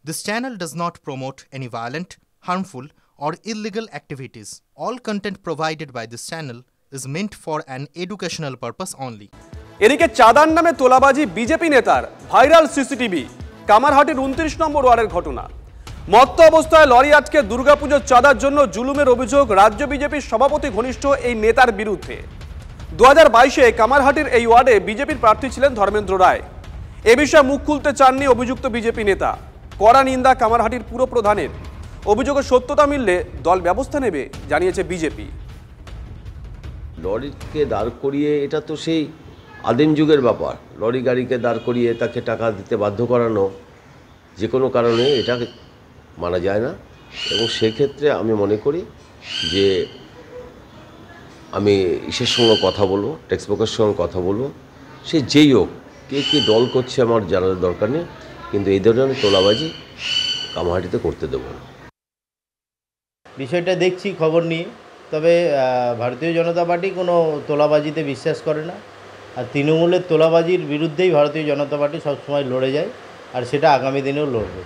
This channel does not promote any violent, harmful, or illegal activities. All content provided by this channel is meant for an educational purpose only. এদিকে চাঁদার নামে তোলাবাজি BJP নেতার viral CCTV কামারহাটির ২৯ নম্বর ওয়ার্ডের ঘটনা। মত্ত অবস্থায় lorry আটকে দুর্গাপুজোর চাঁদার জন্য জুলুমের অভিযোগ রাজ্য বিজেপির সভাপতি ঘনিষ্ঠ এই নেতার বিরুদ্ধে। ২০২২-এ কামারহাটির এই ওয়ার্ডে বিজেপির প্রার্থী ছিলেন ধর্মেন্দ্র রায়। এ বিষয়ে মুখ খুলতে চাননি অভিযুক্ত বিজেপি নেতা। কড়া নিন্দা কামারহাটির পুরপ্রধানের। অভিযোগের সত্যতা মিললে দল ব্যবস্থা নেবে জানিয়েছে বিজেপি। লরিকে দাঁড় করিয়ে, এটা তো সেই আদিম যুগের ব্যাপার। লরি গাড়িকে দাঁড় করিয়ে তাকে টাকা দিতে বাধ্য করানো যে কোনো কারণে এটা মানা যায় না। এবং সেক্ষেত্রে আমি মনে করি যে আমি ইসের সঙ্গে কথা বলবো, টেক্সটবুকের সঙ্গে কথা বলবো, সে যেই হোক, কে কী দল করছে আমার জানার দরকার নেই, কিন্তু এই ধরনের তোলাবাজি কামারহাটিতে করতে দেবো না। বিষয়টা দেখছি খবর নিয়ে, তবে ভারতীয় জনতা পার্টি কোনো তোলাবাজিতে বিশ্বাস করে না। আর তৃণমূলের তোলাবাজির বিরুদ্ধেই ভারতীয় জনতা পার্টি সবসময় লড়ে যায়, আর সেটা আগামী দিনেও লড়বে।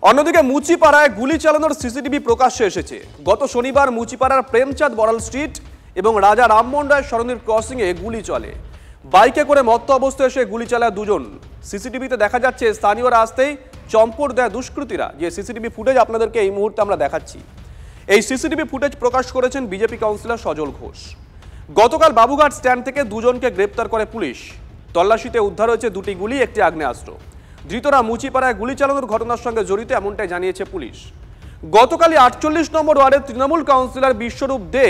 অন্যদিকে মুচিপাড়ায় গুলি চালানোর সিসিটিভি প্রকাশ্যে এসেছে। গত শনিবার মুচিপাড়ার প্রেমচাঁদ বড়াল স্ট্রিট এবং রাজা রামমোহন রায় সরণির ক্রসিংয়ে গুলি চলে। বাইকে করে মত্ত অবস্থায় এসে গুলি চালায় দুজন। সিসিটিভিতে দেখা যাচ্ছে স্থানীয়রা আসতেই চম্পট দেয় দুষ্কৃতীরা। যে সিসিটিভি ফুটেজ আপনাদেরকে এই মুহূর্তে আমরা দেখাচ্ছি, এই সিসিটিভি ফুটেজ প্রকাশ করেছেন বিজেপি কাউন্সিলর সজল ঘোষ। গতকাল বাবুঘাট স্ট্যান্ড থেকে দুজনকে গ্রেপ্তার করে পুলিশ। তল্লাশিতে উদ্ধার হয়েছে দুটি গুলি, একটি আগ্নেয়াস্ত্র। ধৃতরা মুচিপাড়ায় গুলি চালানোর ঘটনার সঙ্গে জড়িত এমনটাই জানিয়েছে পুলিশ। গতকালই ৪৮ নম্বর ওয়ার্ডের তৃণমূল কাউন্সিলর বিশ্বরূপ দে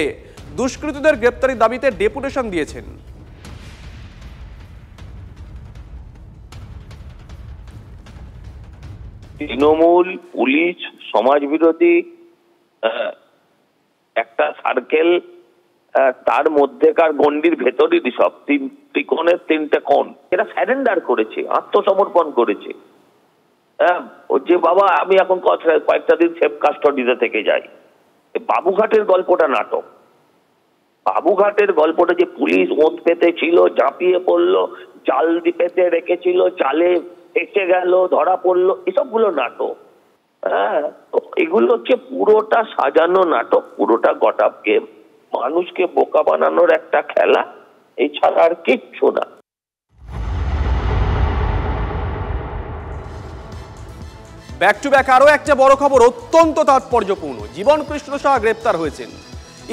দুষ্কৃতীদের গ্রেপ্তারির দাবিতে ডেপুটেশন দিয়েছেন। তৃণমূল, পুলিশ, সমাজবিরোধী একটা সার্কেল, তার মধ্যেকার গণ্ডির ভেতরেরই সব ত্রিকোণের তিনটে কোণ, এরা স্যারেন্ডার করেছে, আত্মসমর্পণ করেছে। যে বাবা আমি এখন কয়েকটা দিন সেফ কাস্টডিতে থেকে যাই। বাবুঘাটের গল্পটা নাটক। বাবুঘাটের গল্পটা যে পুলিশ ওঁত পেতে ছিল, ঝাঁপিয়ে পড়লো, জাল পেতে রেখেছিল, জালে এসে গেল, ধরা পড়লো, এসবগুলো নাটক। এগুলো হচ্ছে পুরোটা সাজানো নাটক, পুরোটা গটআপ গেম, মানুষকে বোকা বানানোর একটা খেলা, এছাড়া আর কিচ্ছু না। ব্যাক টু ব্যাক আরও একটা বড় খবর, অত্যন্ত তাৎপর্যপূর্ণ। জীবন কৃষ্ণ সাহা গ্রেপ্তার হয়েছেন।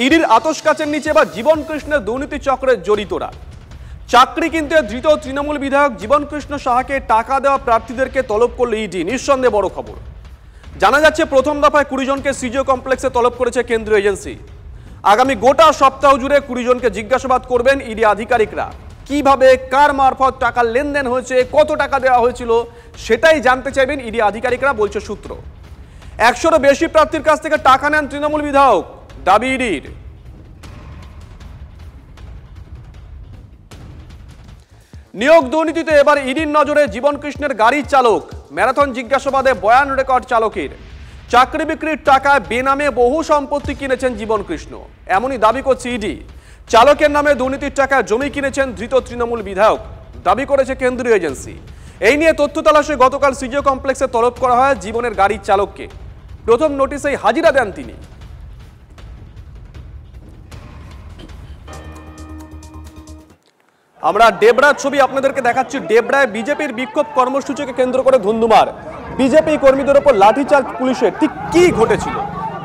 ইডির আতশ কাচের নিচে বা জীবন কৃষ্ণের দুর্নীতি চক্রে জড়িতরা। চাকরি কিনতে ধৃত তৃণমূল বিধায়ক জীবন কৃষ্ণ সাহাকে টাকা দেওয়া প্রার্থীদেরকে তলব করল ইডি। নিঃসন্দেহে বড় খবর। জানা যাচ্ছে প্রথম দফায় ২০ জনকে সিজিও কমপ্লেক্সে তলব করেছে কেন্দ্রীয় এজেন্সি। আগামী গোটা সপ্তাহ জুড়ে ২০ জনকে জিজ্ঞাসাবাদ করবেন ইডি আধিকারিকরা। কিভাবে, কার মারফত টাকার লেনদেন হয়েছে, কত টাকা দেওয়া হয়েছিল, সেটাই জানতে চাইবেন ইডি আধিকারিকরা, বলছে সূত্র। ১০০রও বেশি প্রার্থীর কাছ থেকে টাকা নেন তৃণমূল বিধায়ক, দাবি ইডির। নিয়োগ দুর্নীতিতে এবার ইডির নজরে জীবন কৃষ্ণের গাড়ির চালক। ম্যারাথন জিজ্ঞাসাবাদে বয়ান রেকর্ড চালকের। চাকরি বিক্রির টাকায় বেনামে বহু সম্পত্তি কিনেছেন জীবন কৃষ্ণ, এমনই দাবি করছে ইডি। চালকের নামে দুর্নীতির টাকায় জমি কিনেছেন ধৃত তৃণমূল বিধায়ক, দাবি করেছে কেন্দ্রীয় এজেন্সি। এই নিয়ে তথ্য তালাশে গতকাল সিজিও কমপ্লেক্সে তলব করা হয় জীবনের গাড়ির চালককে। প্রথম নোটিশেই হাজিরা দেন তিনি। আমরা ডেবরার ছবি আপনাদেরকে দেখাচ্ছি। ডেবরায় বিজেপির বিক্ষোভ কর্মসূচিকে কেন্দ্র করে ধুন্ধুমার। বিজেপি কর্মীদের উপর লাঠিচার্জ পুলিশের। ঠিক কি ঘটেছিল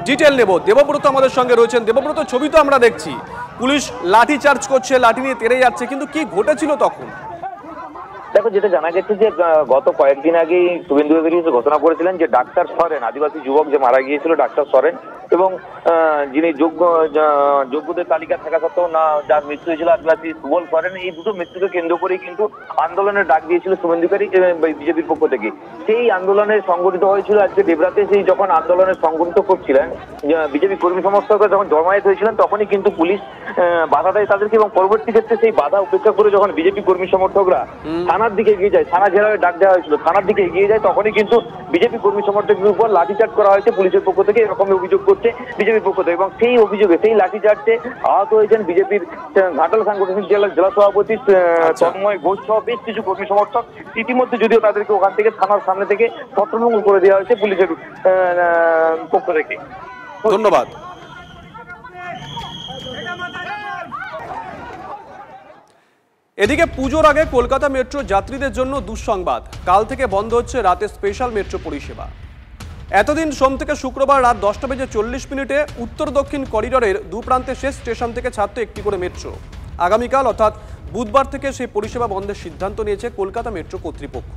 ডিটেল নেব। দেবব্রত আমাদের সঙ্গে রয়েছেন। দেবব্রত, ছবি তো আমরা দেখছি, পুলিশ লাঠিচার্জ করছে, লাঠি নিয়ে তেড়ে যাচ্ছে, কিন্তু কি ঘটেছিল তখন? দেখো, যেটা জানা গেছে যে গত কয়েকদিন আগেই শুভেন্দু অধিকারী ঘোষণা করেছিলেন যে ডাক্তার সরেন, আদিবাসী যুবক যে মারা গিয়েছিল ডাক্তার সরেন, এবং যিনি যোগ্যদের তালিকা থাকা সত্ত্বেও না যার মৃত্যু হয়েছিল আদিবাসী সুবল সরেন, এই দুটো মৃত্যুকে কেন্দ্র করেই কিন্তু আন্দোলনের ডাক দিয়েছিল শুভেন্দু অধিকারী বিজেপির পক্ষ থেকে। সেই আন্দোলনের সংগঠিত হয়েছিল আজকে ডেবরাতে। সেই যখন আন্দোলনের সংগঠিত করছিলেন বিজেপি কর্মী সমর্থকরা যখন জমায়েত হয়েছিলেন, তখনই কিন্তু পুলিশ বাধা দেয় তাদেরকে, এবং পরবর্তী ক্ষেত্রে সেই বাধা উপেক্ষা করে যখন বিজেপি কর্মী সমর্থকরা থানা থানার দিকে এগিয়ে যায়, থানা ঘেরাওয়ের ডাক দেওয়া হয়েছিল, থানার দিকে এগিয়ে যায়, তখনই কিন্তু বিজেপি কর্মী সমর্থকদের উপর লাঠিচার্জ করা হয়েছে পুলিশের পক্ষ থেকে, এরকম অভিযোগ করছে বিজেপির পক্ষ থেকে। এবং সেই অভিযোগে, সেই লাঠিচার্জে আহত হয়েছেন বিজেপির ঘাটাল সাংগঠনিক জেলার জেলা সভাপতি তন্ময় ঘোষ সহ বেশ কিছু কর্মী সমর্থক। ইতিমধ্যে যদিও তাদেরকে ওখান থেকে থানার সামনে থেকে ছত্রভঙ্গ করে দেওয়া হয়েছে পুলিশের পক্ষ থেকে। ধন্যবাদ। এদিকে পুজোর আগে কলকাতা মেট্রো যাত্রীদের জন্য দুঃসংবাদ, কাল থেকে বন্ধ হচ্ছে রাতে স্পেশাল মেট্রো পরিষেবা। এতদিন সোম থেকে শুক্রবার রাত 10:40 উত্তর দক্ষিণ করিডোরের দু প্রান্তে শেষ স্টেশন থেকে ছাড়তো একটি করে মেট্রো। আগামীকাল অর্থাৎ বুধবার থেকে সেই পরিষেবা বন্ধের সিদ্ধান্ত নিয়েছে কলকাতা মেট্রো কর্তৃপক্ষ।